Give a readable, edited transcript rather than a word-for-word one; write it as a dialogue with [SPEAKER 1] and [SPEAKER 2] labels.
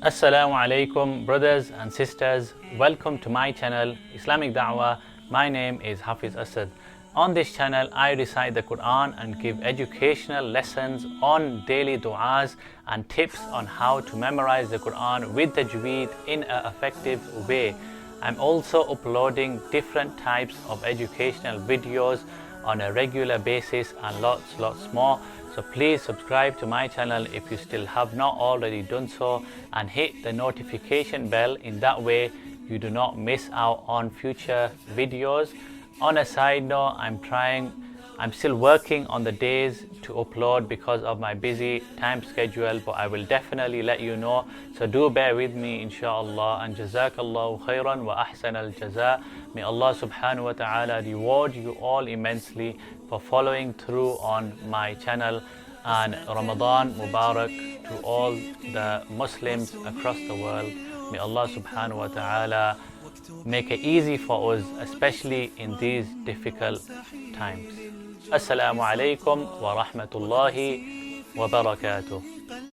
[SPEAKER 1] Assalamu alaikum, brothers and sisters. Welcome to my channel, Islamic Da'wah. My name is Hafiz Asad. On this channel, I recite the Quran and give educational lessons on daily du'as and tips on how to memorize the Quran with tajweed in an effective way. I'm also uploading different types of educational videos on a regular basis and lots more. So please subscribe to my channel if you still have not already done so, and hit the notification bell. In that way you do not miss out on future videos. On a side note, I'm still working on the days to upload because of my busy time schedule, but I will definitely let you know. So do bear with me, inshallah. And jazakallahu khairan wa ahsan al jaza. May Allah subhanahu wa ta'ala reward you all immensely for following through on my channel. And Ramadan Mubarak to all the Muslims across the world. May Allah subhanahu wa ta'ala make it easy for us, especially in these difficult times. Assalamu alaikum wa rahmatullahi wa barakatuh.